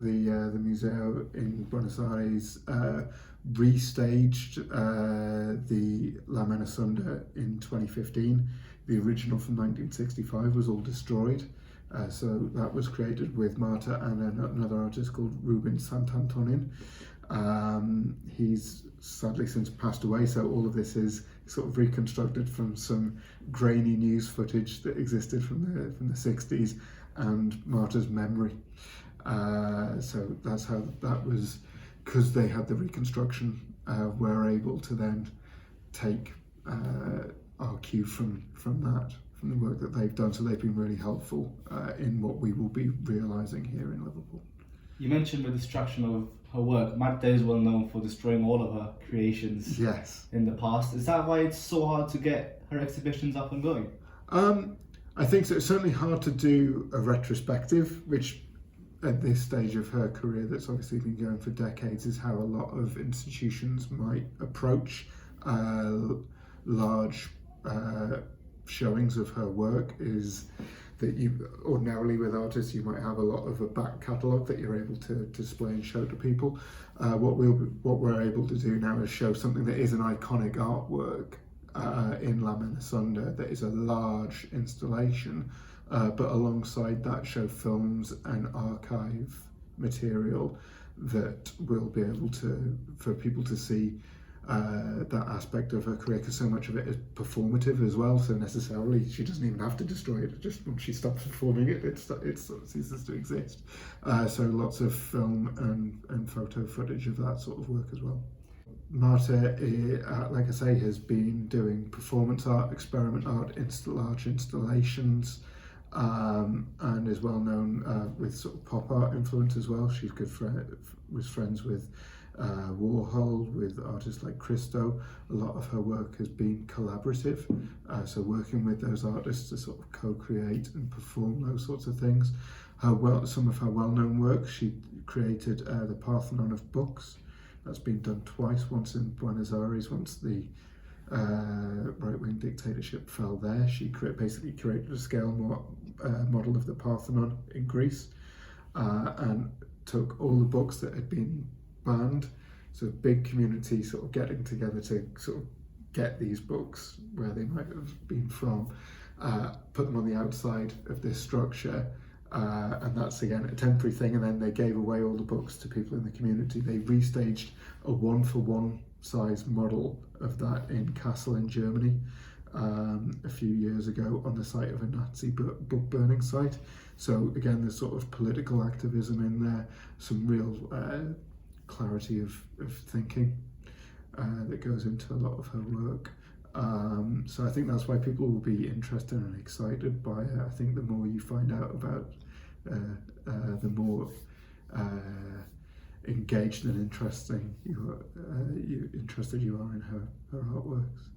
The Museo in Buenos Aires restaged the La Menasunda in 2015. The original from 1965 was all destroyed. So that was created with Marta and another artist called Ruben Santantonin. He's sadly since passed away, so all of this is sort of reconstructed from some grainy news footage that existed from the 60s and Marta's memory. So that's how that was, because they had the reconstruction, we're able to then take our cue from that, from the work that they've done. So they've been really helpful in what we will be realising here in Liverpool. You mentioned the destruction of her work. Magda is well known for destroying all of her creations. Yes. In the past. Is that why it's so hard to get her exhibitions up and going? I think so. It's certainly hard to do a retrospective, which at this stage of her career, that's obviously been going for decades, is how a lot of institutions might approach large showings of her work. Is that you ordinarily with artists you might have a lot of a back catalogue that you're able to display and show to people. What we're able to do now is show something that is an iconic artwork in La Menasunda, that is a large installation, but alongside that show films and archive material that will be able to, for people to see that aspect of her career, because so much of it is performative as well, so necessarily she doesn't even have to destroy it. Just when she stops performing it, it sort of ceases to exist. So lots of film and photo footage of that sort of work as well. Marta, like I say, has been doing performance art, experiment art, large installations, and is well known with sort of pop art influence as well. She's was friends with Warhol, with artists like Christo. A lot of her work has been collaborative, so working with those artists to sort of co-create and perform those sorts of things. Some of her well-known work, she created the Parthenon of books. That's been done twice, once in Buenos Aires, once the right-wing dictatorship fell there. She basically created a scale model of the Parthenon in Greece, and took all the books that had been banned, so a big community sort of getting together to sort of get these books where they might have been from, put them on the outside of this structure, and that's again a temporary thing, and then they gave away all the books to people in the community. They restaged a 1-for-1 size model of that in Kassel in Germany a few years ago on the site of a Nazi book burning site. So again, there's sort of political activism in there, some real clarity of thinking that goes into a lot of her work. So I think that's why people will be interested and excited by it. I think the more you find out about the more engaged and interested you are in her artworks.